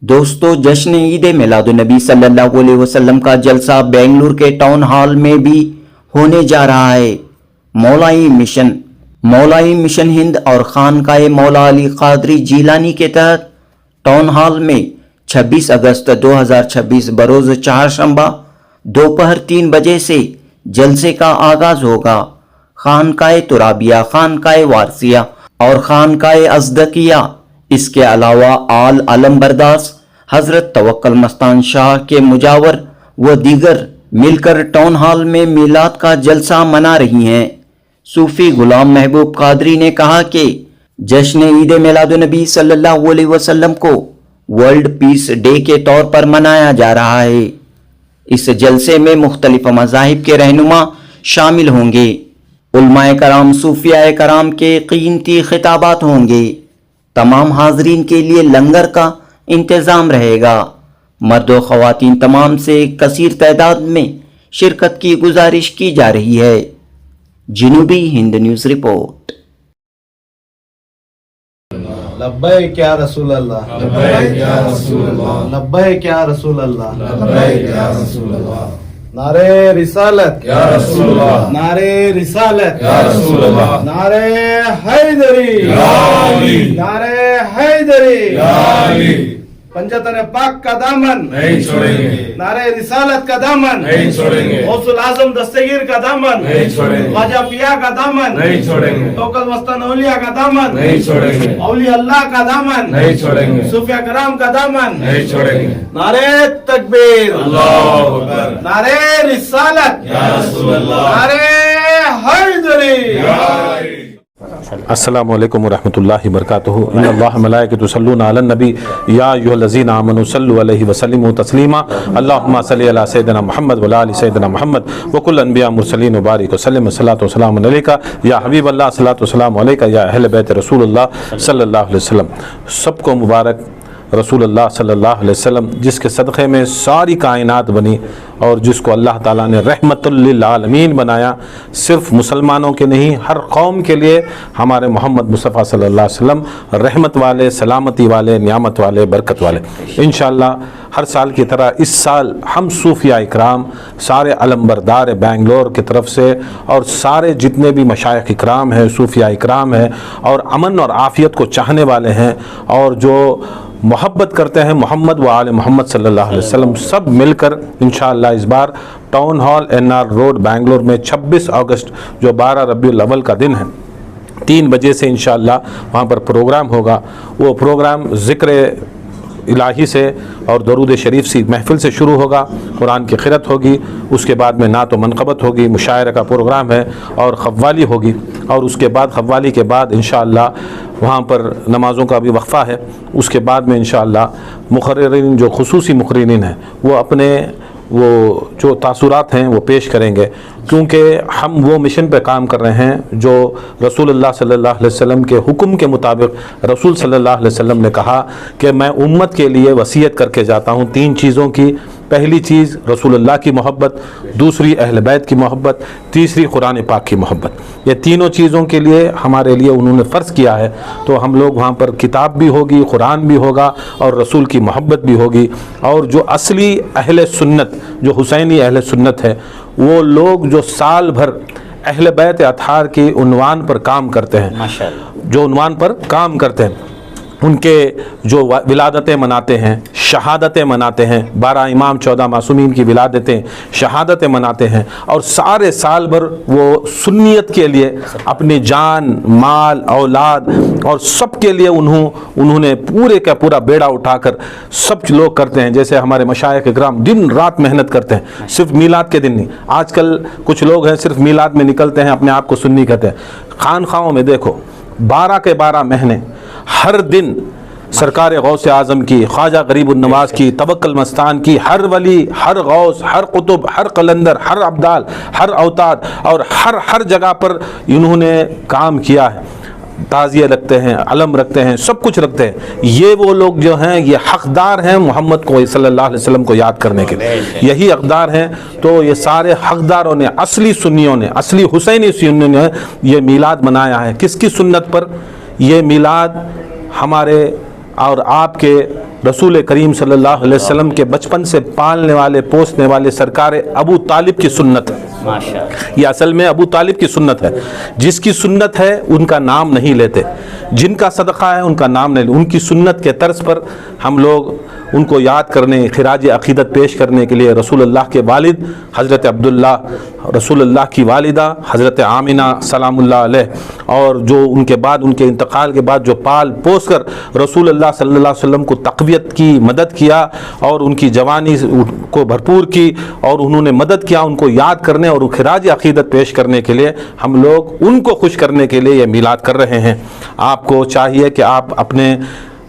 دوستو، جشن عید میلاد النبی صلی اللہ علیہ وسلم کا جلسہ بنگلور کے ٹاؤن ہال میں بھی ہونے جا رہا ہے۔ مولائی مشن ہند اور خانقاہ مولا علی قادری جیلانی کے تحت ٹاؤن ہال میں 26 اگست 2026 بروز چہارشنبہ دوپہر 3 بجے سے جلسے کا آغاز ہوگا۔ خانقاہ ترابیہ، خانقاہ وارثیہ اور خانقاہ ازدکیہ، اس کے علاوہ آل علم برداس، حضرت توکل مستان شاہ کے مجاور و دیگر مل کر ٹاؤن ہال میں میلاد کا جلسہ منا رہی ہیں۔ صوفی غلام محبوب قادری نے کہا کہ جشن عید میلاد النبی صلی اللہ علیہ وسلم کو ورلڈ پیس ڈے کے طور پر منایا جا رہا ہے۔ اس جلسے میں مختلف مذاہب کے رہنما شامل ہوں گے۔ علماء کرام، صوفیاء کرام کے قیمتی خطابات ہوں گے۔ تمام حاضرین کے لیے لنگر کا انتظام رہے گا۔ مرد و خواتین تمام سے کثیر تعداد میں شرکت کی گزارش کی جا رہی ہے۔ جنوبی ہند نیوز رپورٹ۔ لبیک یا رسول اللہ، لبیک یا رسول اللہ، لبیک یا رسول اللہ، لبیک یا رسول اللہ، نعرہ رسالت یا رسول اللہ، نعرہ رسالت یا رسول اللہ، نعرہ حیدری، یا علی، نعرہ حیدری، یا علی، پنجتن پاک کا دامن نہیں چھوڑیں گے، نعرہ رسالت کا دامن نہیں چھوڑیں گے، غوث العظم دستگیر کا دامن نہیں چھوڑیں گے، خواجہ پیا کا دامن نہیں چھوڑیں گے، توکل مستان اولیاء کا دامن نہیں چھوڑیں گے، اولیاء اللہ کا دامن نہیں چھوڑیں گے، صوفیاء کرام کا دامن نہیں چھوڑیں گے، نعرہ تکبیر، اللہ اکبر، نعرہ رسالت، یا رسول اللہ، نعرہ حیدری۔ یا علی۔ السلام علیکم ورحمۃ اللہ وبرکاتہ۔ ان اللہ ملائکۃ یصلون علی النبی یا ایھا الذین آمنوا صلوا علیہ وسلموا تسلیما۔ اللہم صل علی سیدنا محمد وعلی آل سیدنا محمد وکل انبیاء مرسلین وبارک وسلم۔ الصلاۃ والسلام علیک یا حبیب اللہ، الصلاۃ والسلام علیک یا اہل بیت رسول اللہ صلی اللہ علیہ وسلم۔ سب کو مبارک رسول اللہ صلی اللہ علیہ وسلم، جس کے صدقے میں ساری کائنات بنی اور جس کو اللہ تعالیٰ نے رحمت للعالمین بنایا، صرف مسلمانوں کے نہیں، ہر قوم کے لیے ہمارے محمد مصطفیٰ صلی اللہ علیہ وسلم رحمت والے، سلامتی والے، نعمت والے، برکت والے۔ انشاءاللہ ہر سال کی طرح اس سال ہم صوفیاء اکرام سارے علمبردار بنگلور کی طرف سے اور سارے جتنے بھی مشائخ اکرام ہیں، صوفیاء اکرام ہیں اور امن اور عافیت کو چاہنے والے ہیں اور جو محبت کرتے ہیں محمد و آل محمد صلی اللہ علیہ وسلم، سب مل کر انشاءاللہ اس بار town hall NR road Bangalore میں 26 اگست جو 12 ربیع الاول کا دن ہے، 3 بجے سے انشاءاللہ وہاں پر پروگرام ہوگا۔ وہ پروگرام ذکر الہی سے اور درود شریف سی محفل سے شروع ہوگا، قرآن کی قرأت ہوگی، اس کے بعد میں نعت و منقبت ہوگی، مشاعرہ کا پروگرام ہے اور قوالی ہوگی، اور اس کے بعد قوالی کے بعد انشاءاللہ وہاں پر نمازوں کا بھی وقفہ ہے۔ اس کے بعد میں انشاءاللہ مقررین، جو خصوصی مقررین ہیں، وہ اپنے جو تاثرات ہیں وہ پیش کریں گے، کیونکہ ہم وہ مشن پہ کام کر رہے ہیں جو رسول اللہ صلی اللہ علیہ وسلم کے حکم کے مطابق رسول صلی اللہ علیہ وسلم نے کہا کہ میں امت کے لیے وصیت کر کے جاتا ہوں 3 چیزوں کی۔ پہلی چیز رسول اللہ کی محبت، دوسری اہل بیت کی محبت، تیسری قرآن پاک کی محبت۔ یہ تینوں چیزوں کے لیے ہمارے لیے انہوں نے فرض کیا ہے، تو ہم لوگ وہاں پر کتاب بھی ہوگی، قرآن بھی ہوگا اور رسول کی محبت بھی ہوگی۔ اور جو اصلی اہل سنت، جو حسینی اہل سنت ہے، وہ لوگ جو سال بھر اہل بیت اطہار کی عنوان پر کام کرتے ہیں، جو عنوان پر کام کرتے ہیں، ان کے جو ولادتیں مناتے ہیں، شہادتیں مناتے ہیں، 12 امام 14 معصومین کی ولادتیں، شہادتیں مناتے ہیں، اور سارے سال بھر وہ سنیت کے لیے اپنی جان، مال، اولاد اور سب کے لیے انہوں نے پورے کا پورا بیڑا اٹھا کر سب لوگ کرتے ہیں۔ جیسے ہمارے مشائخ اکرام دن رات محنت کرتے ہیں، صرف میلاد کے دن نہیں۔ آج کل کچھ لوگ ہیں صرف میلاد میں نکلتے ہیں، اپنے آپ کو سنی کہتے ہیں۔ خانقاہوں میں دیکھو 12 کے 12 مہینے ہر دن سرکار غوث اعظم کی، خواجہ غریب النواز کی، توکل مستان کی، ہر ولی، ہر غوث، ہر قطب، ہر قلندر، ہر ابدال، ہر اوتاد اور ہر جگہ پر انہوں نے کام کیا ہے۔ تعزیہ رکھتے ہیں، علم رکھتے ہیں، سب کچھ رکھتے ہیں۔ یہ وہ لوگ جو ہیں یہ حقدار ہیں محمد کو صلی اللہ علیہ وسلم کو یاد کرنے کے، یہی حقدار ہیں۔ تو یہ سارے حقداروں نے، اصلی سنیوں نے، اصلی حسینی سنیوں نے یہ میلاد منایا ہے۔ کس کی سنت پر؟ یہ میلاد ہمارے اور آپ کے رسول کریم صلی اللہ علیہ وسلم کے بچپن سے پالنے والے پوسنے والے سرکار ابو طالب کی سنت ہے. یہ اصل میں ابو طالب کی سنت ہے. جس کی سنت ہے ان کا نام نہیں لیتے, جن کا صدقہ ہے ان کا نام نہیں لیتے. ان کی سنت کے طرز پر ہم لوگ ان کو یاد کرنے, خراج عقیدت پیش کرنے کے لیے رسول اللہ کے والد حضرت عبداللہ, رسول اللہ کی والدہ حضرت آمینہ سلام اللہ علیہ, اور جو ان کے بعد, ان کے انتقال کے بعد جو پال پوس کر رسول اللہ صلی اللہ علیہ وسلم کو تقویت کی, مدد کیا اور ان کی جوانی کو بھرپور کی اور انہوں نے مدد کیا, ان کو یاد کرنے اور خراج عقیدت پیش کرنے کے لیے ہم لوگ ان کو خوش کرنے کے لیے یہ میلاد کر رہے ہیں. آپ کو چاہیے کہ آپ اپنے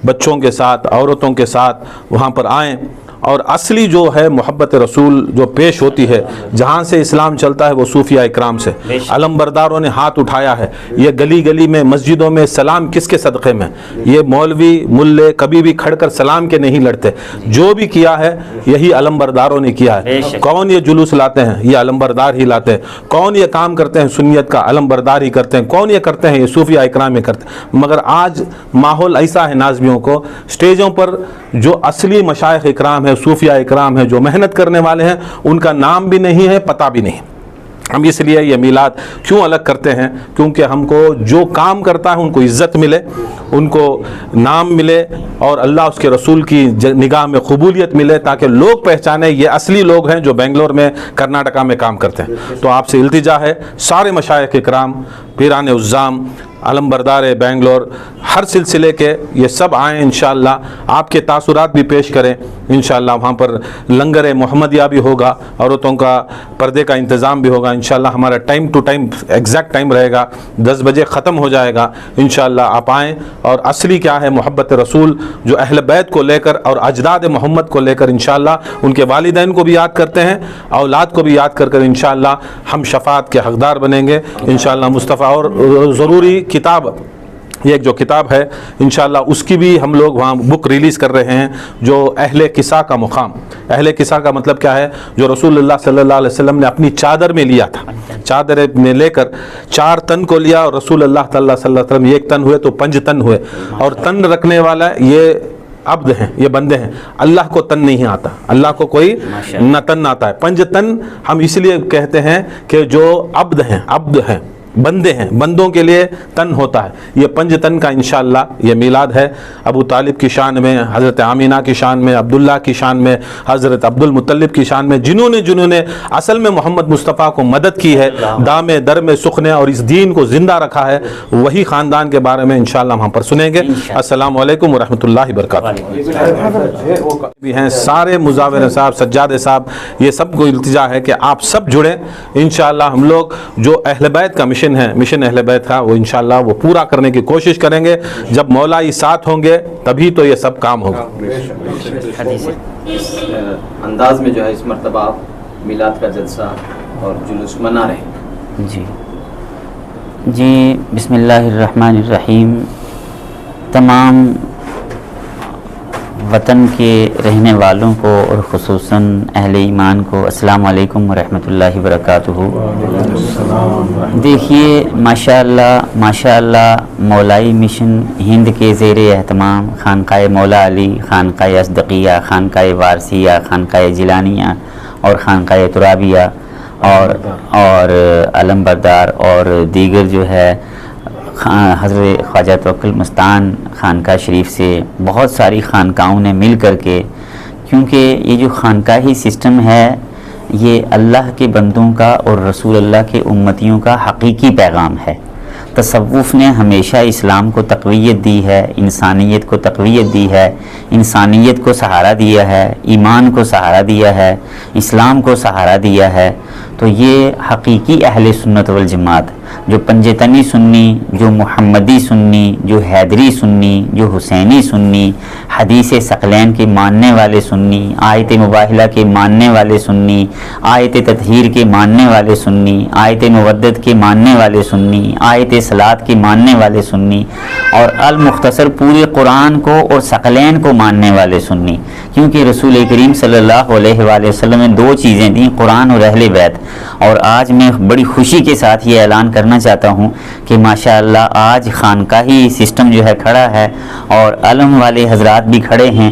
بچوں کے ساتھ, عورتوں کے ساتھ وہاں پر آئیں, اور اصلی جو ہے محبت رسول جو پیش ہوتی ہے, جہاں سے اسلام چلتا ہے وہ صوفیاء اکرام سے. علم برداروں نے ہاتھ اٹھایا ہے. یہ گلی گلی میں, مسجدوں میں سلام کس کے صدقے میں؟ یہ مولوی ملے کبھی بھی کھڑ کر سلام کے نہیں لڑتے. جو بھی کیا ہے یہی علم برداروں نے کیا ہے. کون یہ جلوس لاتے ہیں؟ یہ علم بردار ہی لاتے ہیں. کون یہ کام کرتے ہیں سنیت کا؟ علم بردار ہی کرتے ہیں. کون یہ کرتے ہیں؟ یہ صوفیاء اکرام ہی کرتے ہیں. مگر آج ماحول ایسا ہے ناظمیوں کو, اسٹیجوں پر جو اصلی مشائخ اکرام ہے, صوفیاء اکرام ہیں, جو محنت کرنے والے ہیں, ان کا نام بھی نہیں ہے, پتہ بھی نہیں. ہم اس لیے یہ میلاد کیوں الگ کرتے ہیں؟ کیونکہ ہم کو جو کام کرتا ہے ان کو عزت ملے, ان کو نام ملے, اور اللہ اس کے رسول کی نگاہ میں قبولیت ملے, تاکہ لوگ پہچانے یہ اصلی لوگ ہیں جو بنگلور میں, کرناٹکا میں کام کرتے ہیں. تو آپ سے التجا ہے, سارے مشائخ اکرام, پیران عظام, علم بردار بنگلور, ہر سلسلے کے, یہ سب آئیں انشاءاللہ, آپ کے تاثرات بھی پیش کریں انشاءاللہ. وہاں پر لنگر محمدیہ بھی ہوگا, عورتوں کا پردے کا انتظام بھی ہوگا انشاءاللہ. ہمارا time to time exact time رہے گا, 10 بجے ختم ہو جائے گا انشاءاللہ. آپ آئیں, اور اصلی کیا ہے محبت رسول, جو اہل بیت کو لے کر اور اجداد محمد کو لے کر انشاءاللہ, ان کے والدین کو بھی یاد کرتے ہیں, اولاد کو بھی یاد کر کر انشاءاللہ ہم شفاعت کے حقدار بنیں گے انشاءاللہ مصطفیٰ. اور ضروری کتاب, یہ ایک جو کتاب ہے انشاءاللہ اس کی بھی ہم لوگ وہاں بک ریلیز کر رہے ہیں, جو اہل کسا کا مقام. اہل کسا کا مطلب کیا ہے؟ جو رسول اللہ صلی اللہ علیہ وسلم نے اپنی چادر میں لیا تھا, چادر میں لے کر 4 تن کو لیا, اور رسول اللہ صلی اللہ علیہ وسلم 1 تن ہوئے تو 5 تن ہوئے. اور تن رکھنے والا یہ عبد ہیں, یہ بندے ہیں. اللہ کو تن نہیں آتا, اللہ کو کوئی نہ تن آتا ہے. 5 تن ہم اس لیے کہتے ہیں کہ جو عبد ہیں, عبد ہیں, بندے ہیں, بندوں کے لیے تن ہوتا ہے. یہ 5 تن کا انشاءاللہ یہ میلاد ہے. ابو طالب کی شان میں, حضرت آمینہ کی شان میں, عبداللہ کی شان میں, حضرت عبد المطلب کی شان میں, جنہوں نے اصل میں محمد مصطفیٰ کو مدد کی ہے, دام در میں سخنے, اور اس دین کو زندہ رکھا ہے, وہی خاندان کے بارے میں انشاءاللہ وہاں پر سنیں گے. السلام علیکم ورحمۃ اللہ وبرکاتہ. بھی ہیں سارے مزاور صاحب, سجاد صاحب, یہ سب کو التجا ہے کہ آپ سب جڑیں انشاءاللہ. ہم لوگ جو اہل بیت کا مشن اہل بیت کا, وہ انشاءاللہ وہ پورا کرنے کی کوشش کریں گے. جب مولا ساتھ ہوں گے تبھی تو یہ سب کام ہوگا. اس انداز میں جو ہے اس مرتبہ آپ میلاد کا جلسہ اور جلوس منا رہے ہیں. جی بسم اللہ الرحمن الرحیم. تمام وطن کے رہنے والوں کو اور خصوصاً اہل ایمان کو السلام علیکم ورحمۃ اللہ وبرکاتہ. دیکھیے ماشاءاللہ مولائی مشن ہند کے زیر اہتمام خانقاہ مولا علی, خانقاہ اصدقیہ, خانقاہ وارثیہ, خانقاہ جیلانیہ اور خانقاہ ترابیہ اور علم بردار اور دیگر جو ہے حضرت خواجہ توکل مستان خانقاہ شریف سے بہت ساری خانقاہوں نے مل کر کے, کیونکہ یہ جو خانقاہی سسٹم ہے یہ اللہ کے بندوں کا اور رسول اللہ کے امتیوں کا حقیقی پیغام ہے. تصوف نے ہمیشہ اسلام کو تقویت دی ہے, انسانیت کو تقویت دی ہے, انسانیت کو سہارا دیا ہے, ایمان کو سہارا دیا ہے, اسلام کو سہارا دیا ہے. تو یہ حقیقی اہل سنت والجماعت, جو پنجتنی سنی, جو محمدی سنی, جو حیدری سنی, جو حسینی سنی, حدیث ثقلین کے ماننے والے سنی, آیت مباہلہ کے ماننے والے سنی, آیت تطہیر کے ماننے والے سنی, آیت مودت کے ماننے والے سنی, آیت صلاۃ کے ماننے والے سنی, اور المختصر پورے قرآن کو اور ثقلین کو ماننے والے سنی. کیونکہ رسول کریم صلی اللہ علیہ وآلہ وسلم نے 2 چیزیں دیں, قرآن اور اہل بیت. اور آج میں بڑی خوشی کے ساتھ یہ اعلان کرنا چاہتا ہوں کہ ماشاءاللہ آج خانقاہی سسٹم جو ہے کھڑا ہے, اور علم والے حضرات بھی کھڑے ہیں.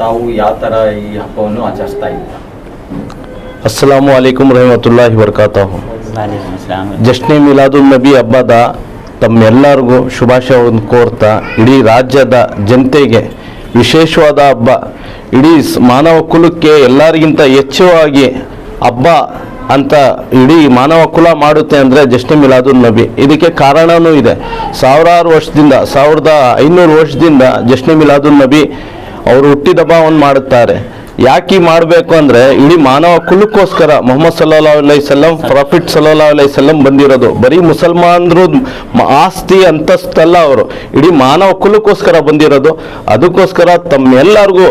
ತಾವು ಯಾವ ಥರ ಈ ಹಬ್ಬವನ್ನು ಆಚರಿಸ್ತಾ ಇದ್ದೀರಾ? ಅಸ್ಸಲಾಮು ಅಲೈಕುಮ್ ರಹಮತುಲ್ಲಾಹಿ ವಬರಕಾತುಹು. ಜಶ್ನೆ ಮಿಲಾದುನ್ ನಬಿ ಹಬ್ಬದ ತಮ್ಮೆಲ್ಲರಿಗೂ ಶುಭಾಶಯವನ್ನು ಕೋರ್ತಾ ಇಡೀ ರಾಜ್ಯದ ಜನತೆಗೆ ವಿಶೇಷವಾದ ಹಬ್ಬ, ಇಡೀ ಮಾನವ ಕುಲಕ್ಕೆ ಎಲ್ಲರಿಗಿಂತ ಹೆಚ್ಚುವಾಗಿ ಹಬ್ಬ ಅಂತ ಇಡೀ ಮಾನವ ಕುಲ ಮಾಡುತ್ತೆ ಅಂದರೆ ಜಶ್ನೆ ಮಿಲಾದುನ್ ನಬಿ. ಇದಕ್ಕೆ ಕಾರಣವೂ ಇದೆ. ಸಾವಿರಾರು ವರ್ಷದಿಂದ, 1500 ವರ್ಷದಿಂದ ಜಶ್ನೆ ಮಿಲಾದುನ್ ನಬಿ ಅವರು ಹುಟ್ಟಿದ ಹಬ್ಬವನ್ನು ಮಾಡುತ್ತಾರೆ. ಯಾಕೆ ಮಾಡಬೇಕು ಅಂದರೆ ಇಡೀ ಮಾನವ ಕುಲಕ್ಕೋಸ್ಕರ ಮೊಹಮ್ಮದ್ ಸಲ್ಲಲ್ಲಾಹು ಅಲೈಹಿ ವಸಲ್ಲಂ, ಪ್ರಾಫಿಟ್ ಸಲ್ಲಲ್ಲಾಹು ಅಲೈಹಿ ವಸಲ್ಲಂ ಬಂದಿರೋದು. ಬರೀ ಮುಸಲ್ಮಾನರು ಆಸ್ತಿ ಅಂತಸ್ತಲ್ಲ, ಅವರು ಇಡೀ ಮಾನವ ಕುಲಕ್ಕೋಸ್ಕರ ಬಂದಿರೋದು. ಅದಕ್ಕೋಸ್ಕರ ತಮ್ಮೆಲ್ಲರಿಗೂ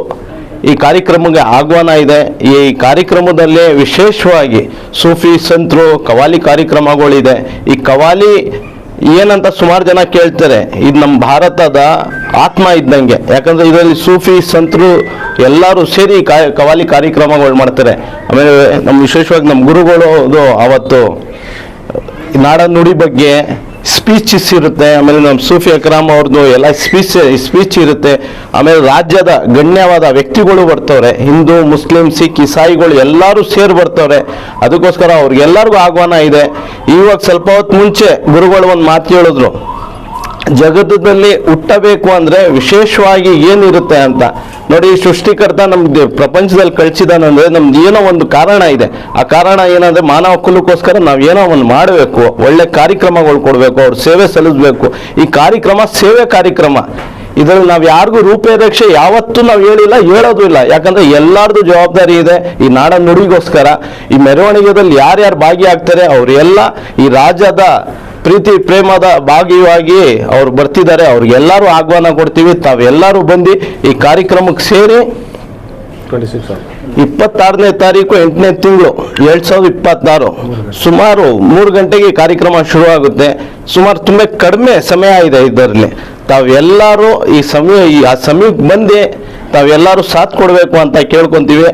ಈ ಕಾರ್ಯಕ್ರಮಕ್ಕೆ ಆಹ್ವಾನ ಇದೆ. ಈ ಕಾರ್ಯಕ್ರಮದಲ್ಲಿ ವಿಶೇಷವಾಗಿ ಸೂಫಿ ಸಂತರು ಕವಾಲಿ ಕಾರ್ಯಕ್ರಮಗಳಿದೆ. ಈ ಕವಾಲಿ ಏನಂತ ಸುಮಾರು ಜನ ಕೇಳ್ತಾರೆ, ಇದು ನಮ್ಮ ಭಾರತದ ಆತ್ಮ ಇದ್ದಂಗೆ. ಯಾಕಂದ್ರೆ ಇದರಲ್ಲಿ ಸೂಫಿ ಸಂತರು ಎಲ್ಲರೂ ಸೇರಿ ಕವಾಲಿ ಕಾರ್ಯಕ್ರಮಗಳು ಮಾಡ್ತಾರೆ. ಆಮೇಲೆ ನಮ್ಮ ವಿಶೇಷವಾಗಿ ನಮ್ಮ ಗುರುಗಳು ಅವತ್ತು ನಾಡ ನುಡಿ ಬಗ್ಗೆ ಸ್ಪೀಚಸ್ ಇರುತ್ತೆ. ಆಮೇಲೆ ನಮ್ಮ ಸೂಫಿ ಅಕ್ರಾಮ್ ಅವ್ರದ್ದು ಎಲ್ಲ ಸ್ಪೀಚ್ ಇರುತ್ತೆ. ಆಮೇಲೆ ರಾಜ್ಯದ ಗಣ್ಯವಾದ ವ್ಯಕ್ತಿಗಳು ಬರ್ತವ್ರೆ, ಹಿಂದೂ ಮುಸ್ಲಿಂ ಸಿಖ್ ಇಸಾಯಿಗಳು ಎಲ್ಲರೂ ಸೇರಿ ಬರ್ತವ್ರೆ. ಅದಕ್ಕೋಸ್ಕರ ಅವ್ರಿಗೆಲ್ಲರಿಗೂ ಆಹ್ವಾನ ಇದೆ. ಇವಾಗ ಸ್ವಲ್ಪ ಹೊತ್ತು ಮುಂಚೆ ಗುರುಗಳು ಒಂದು ಮಾತು ಹೇಳಿದ್ರು, ಜಗತ್ತಲ್ಲಿ ಹುಟ್ಟಬೇಕು ಅಂದ್ರೆ ವಿಶೇಷವಾಗಿ ಏನಿರುತ್ತೆ ಅಂತ. ನೋಡಿ, ಸೃಷ್ಟಿಕರ್ತ ನಮ್ದು ಪ್ರಪಂಚದಲ್ಲಿ ಕಳಿಸಿದಾನಂದ್ರೆ ನಮ್ದು ಏನೋ ಒಂದು ಕಾರಣ ಇದೆ. ಆ ಕಾರಣ ಏನಂದ್ರೆ ಮಾನವ ಕುಲಕ್ಕೋಸ್ಕರ ನಾವು ಏನೋ ಒಂದು ಮಾಡಬೇಕು, ಒಳ್ಳೆ ಕಾರ್ಯಕ್ರಮಗಳು ಕೊಡಬೇಕು, ಅವ್ರ ಸೇವೆ ಸಲ್ಲಿಸಬೇಕು. ಈ ಕಾರ್ಯಕ್ರಮ ಸೇವೆ ಕಾರ್ಯಕ್ರಮ. ಇದರಲ್ಲಿ ನಾವು ಯಾರಿಗೂ ರೂಪರೇಷೆ ಯಾವತ್ತೂ ನಾವು ಹೇಳಿಲ್ಲ, ಹೇಳೋದು ಇಲ್ಲ. ಯಾಕಂದ್ರೆ ಎಲ್ಲರದು ಜವಾಬ್ದಾರಿ ಇದೆ ಈ ನಾಡ ನುಡಿಗೋಸ್ಕರ. ಈ ಮೆರವಣಿಗೆದಲ್ಲಿ ಯಾರ್ಯಾರು ಭಾಗಿಯಾಗ್ತಾರೆ ಅವರೆಲ್ಲ ಈ ರಾಜ್ಯದ ಪ್ರೀತಿ ಪ್ರೇಮದ ಭಾಗಿಯಾಗಿ ಅವ್ರು ಬರ್ತಿದ್ದಾರೆ. ಅವ್ರಿಗೆಲ್ಲರೂ ಆಹ್ವಾನ ಕೊಡ್ತೀವಿ. ತಾವೆಲ್ಲರೂ ಬಂದು ಈ ಕಾರ್ಯಕ್ರಮಕ್ಕೆ ಸೇರಿ 26ನೇ ತಾರೀಕು 8ನೇ ತಿಂಗಳು 2026 ಸುಮಾರು 3 ಗಂಟೆಗೆ ಕಾರ್ಯಕ್ರಮ ಶುರುವಾಗುತ್ತೆ. ಸುಮಾರು ತುಂಬ ಕಡಿಮೆ ಸಮಯ ಇದೆ ಇದರಲ್ಲಿ. ತಾವೆಲ್ಲರೂ ಈ ಸಮಯಕ್ಕೆ ಬಂದು ತಾವೆಲ್ಲರೂ ಸಾಥ್ ಕೊಡಬೇಕು ಅಂತ ಕೇಳ್ಕೊಂತೀವಿ.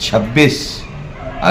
26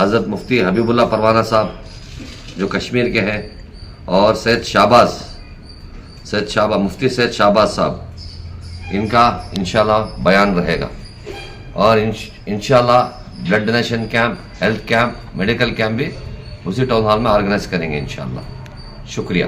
حضرت مفتی حبیب اللہ پروانہ صاحب جو کشمیر کے ہیں اور سید شہباز مفتی سید شہباز صاحب، ان کا انشاءاللہ بیان رہے گا، اور انشاءاللہ blood donation camp, health camp, medical camp بھی اسی ٹاؤن ہال میں آرگنائز کریں گے انشاءاللہ. شکریہ.